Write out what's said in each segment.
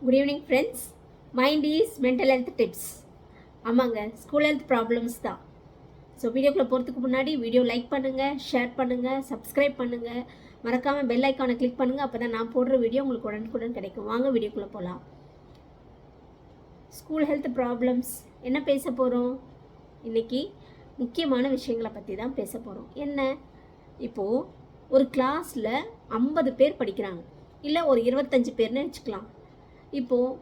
Good evening friends. Mind is mental health tips. ஆமாங்க, school health problems தான். So வீடியோக்குள்ளே போகிறதுக்கு முன்னாடி வீடியோ லைக் பண்ணுங்கள், ஷேர் பண்ணுங்கள், சப்ஸ்கிரைப் பண்ணுங்கள், மறக்காமல் பெல் ஐக்கானை கிளிக் பண்ணுங்கள். அப்போ தான் நான் போடுற வீடியோ உங்களுக்கு உடனுக்குடன் கிடைக்கும். வாங்க வீடியோக்குள்ளே போகலாம். ஸ்கூல் ஹெல்த் ப்ராப்ளம்ஸ் என்ன பேச போகிறோம் இன்றைக்கி? முக்கியமான விஷயங்களை பற்றி தான் பேச போகிறோம். என்ன, இப்போது ஒரு கிளாஸில் 50 பேர் படிக்கிறாங்க, இல்லை ஒரு 25 பேர்னு வச்சுக்கலாம். இப்போது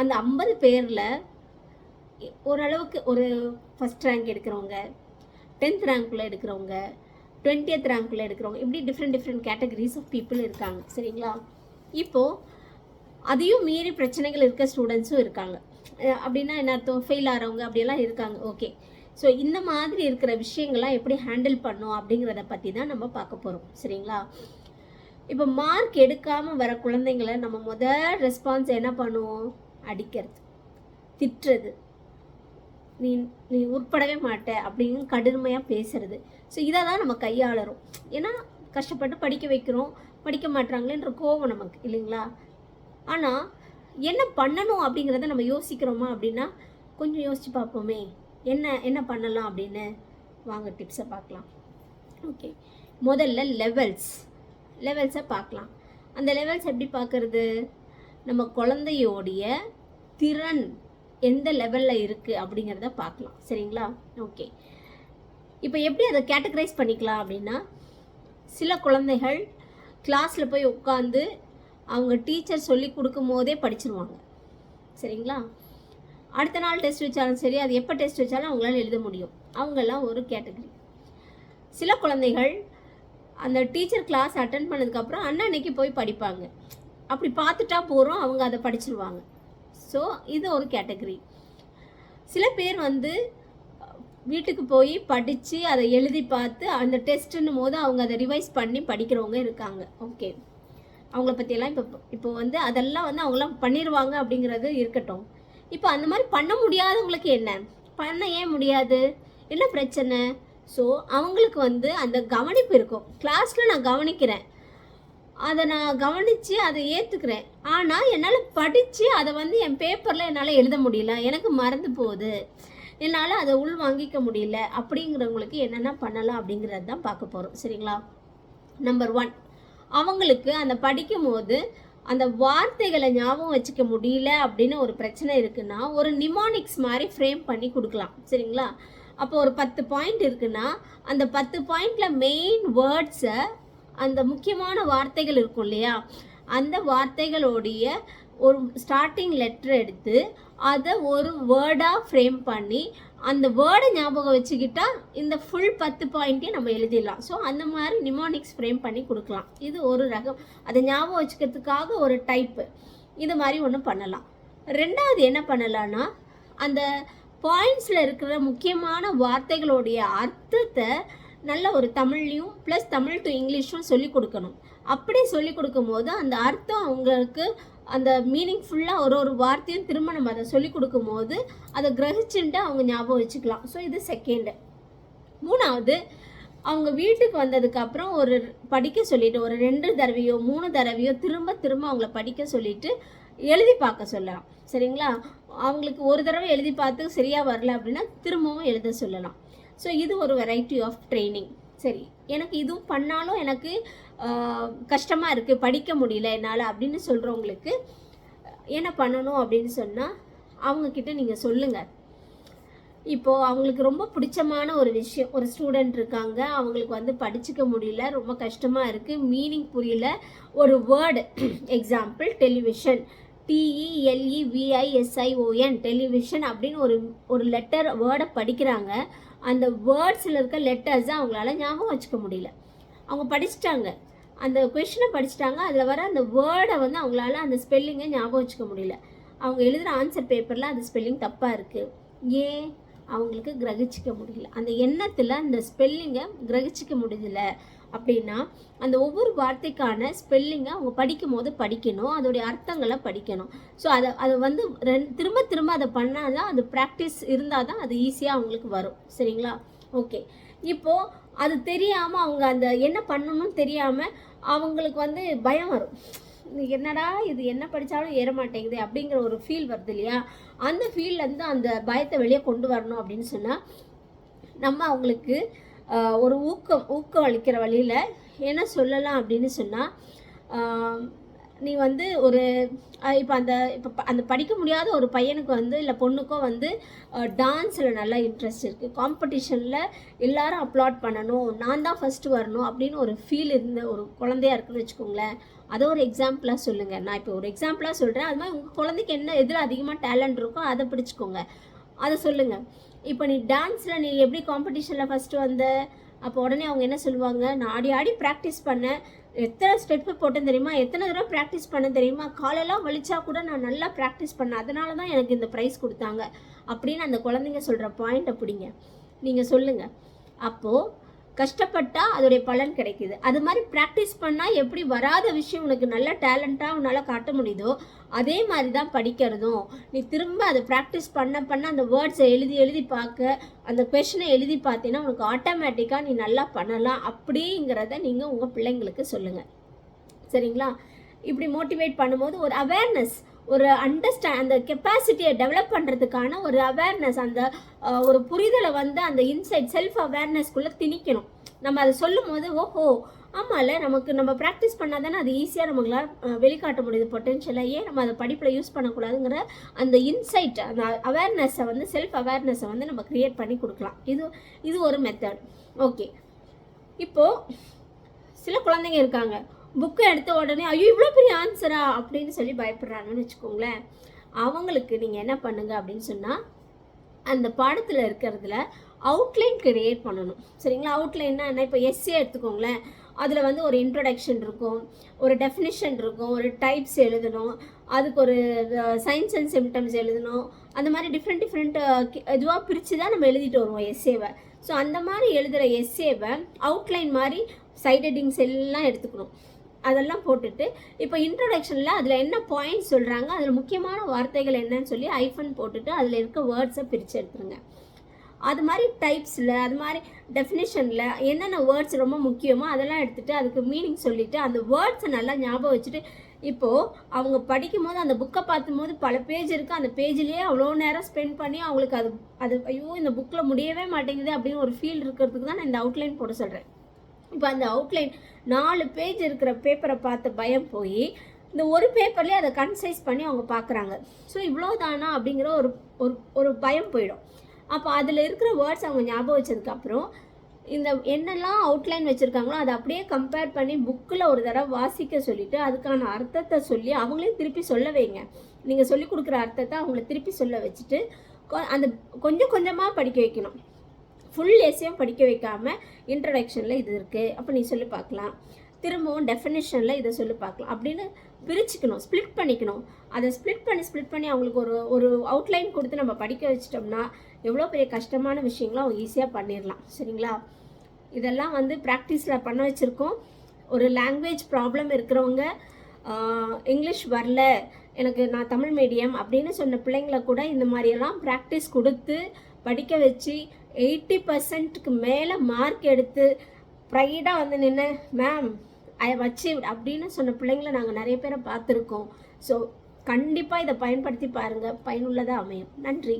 அந்த 50 பேரில் ஓரளவுக்கு ஒரு ஃபஸ்ட் ரேங்க் எடுக்கிறவங்க, 10th ரேங்க்குள்ளே எடுக்கிறவங்க, 20th ரேங்க்குள்ளே எடுக்கிறவங்க, இப்படி டிஃப்ரெண்ட் கேட்டகரிஸ் ஆஃப் பீப்புள் இருக்காங்க. சரிங்களா? இப்போது அதையும் மீறி பிரச்சனைகள் இருக்க ஸ்டூடெண்ட்ஸும் இருக்காங்க. அப்படின்னா என்ன அர்த்தம்? ஃபெயில் ஆகிறவங்க அப்படியெல்லாம் இருக்காங்க. ஓகே, ஸோ இந்த மாதிரி இருக்கிற விஷயங்கள்லாம் எப்படி ஹேண்டில் பண்ணும் அப்படிங்கிறத பற்றி தான் நம்ம பார்க்க போகிறோம். சரிங்களா? இப்போ மார்க் எடுக்காமல் வர குழந்தைங்களை நம்ம முதல் ரெஸ்பான்ஸ் என்ன பண்ணுவோம்? அடிக்கிறது, திட்டுறது, நீ நீ உட்படவே மாட்ட அப்படின்னு கடுமையாக பேசுறது. ஸோ இதை தான் நம்ம கையாளுறோம். ஏன்னா கஷ்டப்பட்டு படிக்க வைக்கிறோம், படிக்க மாட்டாங்களேன்ற கோவம் நமக்கு, இல்லைங்களா? ஆனால் என்ன பண்ணணும் அப்படிங்கிறத நம்ம யோசிக்கிறோமா அப்படின்னா கொஞ்சம் யோசித்து பார்ப்போமே. என்ன பண்ணலாம் அப்படின்னு வாங்க டிப்ஸை பார்க்கலாம். ஓகே, முதல்ல லெவல்ஸை பார்க்கலாம். அந்த லெவல்ஸ் எப்படி பார்க்குறது? நம்ம குழந்தையோடைய திறன் எந்த லெவலில் இருக்குது அப்படிங்கிறத பார்க்கலாம். சரிங்களா? ஓகே, இப்போ எப்படி அதை கேட்டகரைஸ் பண்ணிக்கலாம் அப்படின்னா, சில குழந்தைகள் கிளாஸில் போய் உட்காந்து அவங்க டீச்சர் சொல்லி கொடுக்கும் போதே படிச்சிருவாங்க. சரிங்களா? அடுத்த நாள் டெஸ்ட் வச்சாலும் சரி, அது எப்போ டெஸ்ட் வச்சாலும் அவங்களால எழுத முடியும். அவங்கெல்லாம் ஒரு கேட்டகரி. சில குழந்தைகள் அந்த டீச்சர் கிளாஸ் அட்டன் பண்ணதுக்கப்புறம் அன்னைக்கு போய் படிப்பாங்க. அப்படி பார்த்துட்டா போகிறோம், அவங்க அதை படிச்சிருவாங்க. ஸோ இது ஒரு கேட்டகரி. சில பேர் வீட்டுக்கு போய் படித்து அதை எழுதி பார்த்து அந்த டெஸ்ட்டுன்னும் போது அவங்க அதை ரிவைஸ் பண்ணி படிக்கிறவங்க இருக்காங்க. ஓகே, அவங்கள பற்றியெல்லாம் இப்போ அதெல்லாம் அவங்களாம் பண்ணிடுவாங்க அப்படிங்கிறது இருக்கட்டும். இப்போ அந்த மாதிரி பண்ண முடியாதவங்களுக்கு என்ன பண்ண ஏன் முடியாது? என்ன பிரச்சனை? ஸோ அவங்களுக்கு அந்த கவனிப்பு இருக்கும். கிளாஸில் நான் கவனிக்கிறேன், அதை நான் கவனித்து அதை ஏற்றுக்கிறேன். ஆனால் என்னால் படித்து அதை என் பேப்பரில் என்னால் எழுத முடியல, எனக்கு மறந்து போகுது, என்னால் அதை உள் வாங்கிக்க முடியல. அப்படிங்கிறவங்களுக்கு என்னென்ன பண்ணலாம் அப்படிங்கிறது தான் பார்க்க போகிறோம். சரிங்களா? நம்பர் 1, அவங்களுக்கு அந்த படிக்கும் போது அந்த வார்த்தைகளை ஞாபகம் வச்சுக்க முடியல அப்படின்னு ஒரு பிரச்சனை இருக்குன்னா, ஒரு நிமானிக்ஸ் மாதிரி ஃப்ரேம் பண்ணி கொடுக்கலாம். சரிங்களா? அப்போ ஒரு 10 பாயிண்ட் இருக்குன்னா, அந்த 10 பாயிண்டில் மெயின் வேர்ட்ஸை, அந்த முக்கியமான வார்த்தைகள் இருக்கும் இல்லையா, அந்த வார்த்தைகளுடைய ஒரு ஸ்டார்டிங் லெட்டர் எடுத்து அதை ஒரு வேர்டாக ஃப்ரேம் பண்ணி அந்த வேர்டை ஞாபகம் வச்சுக்கிட்டா இந்த ஃபுல் 10 பாயிண்ட்டையும் நம்ம எழுதிடலாம். ஸோ அந்த மாதிரி நிமானிக்ஸ் ஃப்ரேம் பண்ணி கொடுக்கலாம். இது ஒரு ரகம். அதை ஞாபகம் வச்சுக்கிறதுக்காக ஒரு டைப்பு. இது மாதிரி ஒன்று பண்ணலாம். ரெண்டாவது என்ன பண்ணலான்னா, அந்த பாயிண்ட்ஸில் இருக்கிற முக்கியமான வார்த்தைகளுடைய அர்த்தத்தை நல்ல ஒரு தமிழ்லையும் ப்ளஸ் தமிழ் டு இங்கிலீஷும் சொல்லிக் கொடுக்கணும். அப்படி சொல்லிக் கொடுக்கும் போது அந்த அர்த்தம் அவங்களுக்கு அந்த மீனிங் ஃபுல்லாக ஒரு வார்த்தையும் திரும்ப நம்ம அதை சொல்லிக் கொடுக்கும் போது அதை கிரகிச்சுட்டு அவங்க ஞாபகம் வச்சுக்கலாம். ஸோ இது செகண்டு. மூணாவது, அவங்க வீட்டுக்கு வந்ததுக்கப்புறம் ஒரு படிக்க சொல்லிவிட்டு ஒரு 2 தடவையோ 3 தடவையோ திரும்ப அவங்கள படிக்க சொல்லிவிட்டு எழுதி பார்க்க சொல்லலாம். சரிங்களா? அவங்களுக்கு ஒரு தடவை எழுதி பார்த்து சரியாக வரல அப்படின்னா திரும்பவும் எழுத சொல்லலாம். ஸோ இது ஒரு வெரைட்டி ஆஃப் ட்ரைனிங். சரி, எனக்கு இதுவும் பண்ணாலும் எனக்கு கஷ்டமாக இருக்குது, படிக்க முடியல என்னால் அப்படின்னு சொல்கிறவங்களுக்கு என்ன பண்ணணும் அப்படின்னு சொன்னால், அவங்கக்கிட்ட நீங்கள் சொல்லுங்கள். இப்போது அவங்களுக்கு ரொம்ப பிடிச்சமான ஒரு விஷயம், ஒரு ஸ்டூடெண்ட் இருக்காங்க, அவங்களுக்கு படிச்சுக்க முடியல, ரொம்ப கஷ்டமாக இருக்குது, மீனிங் புரியல, ஒரு word example television, TELEVISION television அப்படின்னு ஒரு லெட்டர் வேர்டை படிக்கிறாங்க. அந்த வேர்ட்ஸில் இருக்க லெட்டர்ஸை அவங்களால ஞாபகம் வச்சுக்க முடியல. அவங்க படிச்சுட்டாங்க, அந்த கொஷினை படிச்சுட்டாங்க, அதில் வர அந்த வேர்டை அவங்களால அந்த ஸ்பெல்லிங்கை ஞாபகம் வச்சுக்க முடியல. அவங்க எழுதுகிற ஆன்சர் பேப்பரில் அந்த ஸ்பெல்லிங் தப்பாக இருக்குது. ஏன்? அவங்களுக்கு கிரகிச்சிக்க முடியல. அந்த எண்ணத்தில் அந்த ஸ்பெல்லிங்கை கிரகிச்சிக்க முடியல அப்படின்னா அந்த ஒவ்வொரு வார்த்தைக்கான ஸ்பெல்லிங்கை அவங்க படிக்கும் போது படிக்கணும், அதோடைய அர்த்தங்களை படிக்கணும். ஸோ அதை திரும்ப அதை பண்ணால் தான், அது ப்ராக்டிஸ் இருந்தால் தான் அது ஈஸியாக அவங்களுக்கு வரும். சரிங்களா? ஓகே, இப்போது அது தெரியாமல் அவங்க அந்த என்ன பண்ணணும்னு தெரியாமல் அவங்களுக்கு பயம் வரும். என்னடா இது என்ன படித்தாலும் ஏற மாட்டேங்குது அப்படிங்கிற ஒரு ஃபீல் வருது இல்லையா, அந்த ஃபீல்லேருந்து அந்த பயத்தை வெளியே கொண்டு வரணும் அப்படின்னு சொன்னால் நம்ம அவங்களுக்கு ஒரு ஊக்கம் அளிக்கிற வழியில் என்ன சொல்லலாம் அப்படின்னு சொன்னால், நீ வந்து ஒரு இப்போ அந்த படிக்க முடியாத ஒரு பையனுக்கு வந்து இல்லை பொண்ணுக்கோ வந்து டான்ஸில் நல்லா இன்ட்ரெஸ்ட் இருக்குது, காம்படிஷனில் எல்லாரும் அப்லாட் பண்ணணும், நான் தான் ஃபஸ்ட்டு வரணும் அப்படின்னு ஒரு ஃபீல் இருந்த ஒரு குழந்தையா இருக்குன்னு வச்சுக்கோங்களேன். அதை ஒரு எக்ஸாம்பிளாக சொல்லுங்கள். நான் இப்போ ஒரு எக்ஸாம்பிளாக சொல்கிறேன். அது மாதிரி உங்கள் குழந்தைக்கு என்ன எதில் அதிகமாக டேலண்ட் இருக்கோ அதை பிடிச்சிக்கோங்க, அதை சொல்லுங்கள். இப்போ நீ டான்ஸில் நீ எப்படி காம்படிஷனில் ஃபஸ்ட்டு வந்த, அப்போ உடனே அவங்க என்ன சொல்லுவாங்க, நான் ஆடி ஆடி ப்ராக்டிஸ் பண்ணேன், எத்தனை ஸ்டெப்பு போட்டேன் தெரியுமா, எத்தனை தடவை ப்ராக்டிஸ் பண்ண தெரியுமா, காலெல்லாம் வலிச்சா கூட நான் நல்லா ப்ராக்டிஸ் பண்ணேன், அதனால தான் எனக்கு இந்த ப்ரைஸ் கொடுத்தாங்க அப்படின்னு அந்த குழந்தைங்க சொல்கிற பாயிண்ட்டை பிடிங்க, நீங்கள் சொல்லுங்கள். அப்போது கஷ்டப்பட்டால் அதோடைய பலன் கிடைக்குது. அது மாதிரி ப்ராக்டிஸ் பண்ணால் எப்படி வராத விஷயம் உனக்கு நல்ல டேலண்ட்டாக உன்னால் காட்ட முடியுதோ அதே மாதிரி தான் படிக்கிறதும். நீ திரும்ப அதை ப்ராக்டிஸ் பண்ண அந்த வேர்ட்ஸை எழுதி பார்க்க, அந்த கொஷனை எழுதி பார்த்தீங்கன்னா உனக்கு ஆட்டோமேட்டிக்காக நீ நல்லா பண்ணலாம் அப்படிங்கிறத நீங்கள் உங்கள் பிள்ளைங்களுக்கு சொல்லுங்கள். சரிங்களா? இப்படி மோட்டிவேட் பண்ணும்போது ஒரு அவேர்னஸ், ஒரு அந்த கெப்பாசிட்டியை டெவலப் பண்ணுறதுக்கான ஒரு அவேர்னஸ், அந்த ஒரு புரிதலை வந்து அந்த இன்சைட் செல்ஃப் அவேர்னஸ்குள்ளே திணிக்கணும். நம்ம அதை சொல்லும் போது ஓஹோ ஆமாம்ல, நம்ம ப்ராக்டிஸ் பண்ணால் தானே அது ஈஸியாக நம்மளால் வெளிக்காட்ட முடியுது பொட்டென்ஷியலாக, ஏன் நம்ம அதை படிப்பில் யூஸ் பண்ணக்கூடாதுங்கிற அந்த இன்சைட், அந்த அவேர்னஸை வந்து செல்ஃப் அவேர்னஸை வந்து நம்ம க்ரியேட் பண்ணி கொடுக்கலாம். இது ஒரு மெத்தட். ஓகே, இப்போது சில குழந்தைங்க இருக்காங்க, புக்கை எடுத்த உடனே ஐயோ இவ்வளோ பெரிய ஆன்சரா அப்படின்னு சொல்லி பயப்படுறாங்கன்னு வச்சுக்கோங்களேன். அவங்களுக்கு நீங்கள் என்ன பண்ணுங்க அப்படின்னு சொன்னால், அந்த பாடத்தில் இருக்கிறதுல அவுட்லைன் கிரியேட் பண்ணணும். சரிங்களா? அவுட்லைன்னா என்ன, இப்போ எஸ்ஸே எடுத்துக்கோங்களேன், அதில் வந்து ஒரு இன்ட்ரொடக்ஷன் இருக்கும், ஒரு டெஃபினிஷன் இருக்கும், ஒரு டைப்ஸ் எழுதணும், அதுக்கு ஒரு சைன்ஸ் அண்ட் சிம்டம்ஸ் எழுதணும், அந்த மாதிரி டிஃப்ரெண்ட் இதுவாக பிரித்து தான் நம்ம எழுதிட்டு வருவோம் எஸ்ஸேவை. ஸோ அந்த மாதிரி எழுதுகிற எஸ்ஸேவை அவுட்லைன் மாதிரி சைட் ஹெட்டிங்ஸ் எல்லாம் எடுத்துக்கணும். அதெல்லாம் போட்டுட்டு இப்போ இன்ட்ரொடக்ஷனில் அதில் என்ன பாயிண்ட்ஸ் சொல்கிறாங்க, அதில் முக்கியமான வார்த்தைகள் என்னன்னு சொல்லி ஐஃபன் போட்டுட்டு அதில் இருக்க வேர்ட்ஸை பிரித்து எடுத்துருங்க. அது மாதிரி டைப்ஸில், அது மாதிரி டெஃபினேஷனில் என்னென்ன வேர்ட்ஸ் ரொம்ப முக்கியமோ அதெல்லாம் எடுத்துகிட்டு அதுக்கு மீனிங் சொல்லிவிட்டு அந்த வேர்ட்ஸை நல்லா ஞாபகம் வச்சுட்டு, இப்போது அவங்க படிக்கும் போது அந்த புக்கை பார்க்கும்போது பல பேஜ் இருக்குது, அந்த பேஜ்லேயே அவ்வளோ நேரம் ஸ்பெண்ட் பண்ணி அவங்களுக்கு அது ஐயோ இந்த புக்கில் முடியவே மாட்டேங்குது அப்படின்னு ஒரு ஃபீல் இருக்கிறதுக்கு தான் நான் இந்த அவுட்லைன் போட சொல்கிறேன். இப்போ அந்த அவுட்லைன் 4 பேஜ் இருக்கிற பேப்பரை பார்த்து பயம் போய் இந்த ஒரு பேப்பர்லேயே அதை கன்சைஸ் பண்ணி அவங்க பார்க்குறாங்க. ஸோ இவ்வளோ தானா அப்படிங்கிற ஒரு பயம் போயிடும். அப்போ அதில் இருக்கிற வேர்ட்ஸ் அவங்க ஞாபகம் வச்சதுக்கப்புறம் இந்த என்னெல்லாம் அவுட்லைன் வச்சுருக்காங்களோ அதை அப்படியே கம்பேர் பண்ணி புக்கில் ஒரு தடவை வாசிக்க சொல்லிவிட்டு அதுக்கான அர்த்தத்தை சொல்லி அவங்களே திருப்பி சொல்ல வைங்க. நீங்கள் சொல்லிக் கொடுக்குற அர்த்தத்தை அவங்கள திருப்பி சொல்ல வச்சுட்டு அந்த கொஞ்சம் கொஞ்சமாக படிக்க வைக்கணும். ஃபுல் எஸ்ஸையும் படிக்க வைக்காமல் இன்ட்ரடக்ஷனில் இது இருக்குது அப்போ நீ சொல்லி பார்க்கலாம், திரும்பவும் டெஃபினேஷனில் இதை சொல்லி பார்க்கலாம் அப்படின்னு பிரிச்சுக்கணும், ஸ்ப்ளிட் பண்ணிக்கணும். அதை ஸ்ப்ளிட் பண்ணி அவங்களுக்கு ஒரு அவுட்லைன் கொடுத்து நம்ம படிக்க வச்சிட்டோம்னா எவ்வளோ பெரிய கஷ்டமான விஷயங்களும் அவங்க ஈஸியாக பண்ணிடலாம். சரிங்களா? இதெல்லாம் வந்து ப்ராக்டிஸில் பண்ண வச்சுருக்கோம். ஒரு லாங்குவேஜ் ப்ராப்ளம் இருக்கிறவங்க, இங்கிலீஷ் வரல எனக்கு, நான் தமிழ் மீடியம் அப்படின்னு சொன்ன பிள்ளைங்களை கூட இந்த மாதிரியெல்லாம் ப்ராக்டிஸ் கொடுத்து படிக்க வச்சு 80% மேலே மார்க் எடுத்து ப்ரைடாக வந்து நின்று மேம் ஐ ஹவ் அச்சீவ்ட் அப்படின்னு சொன்ன பிள்ளைங்களை நாங்கள் நிறைய பேரை பார்த்துருக்கோம். ஸோ கண்டிப்பாக இதை பயன்படுத்தி பாருங்கள், பயனுள்ளதாக அமையும். நன்றி.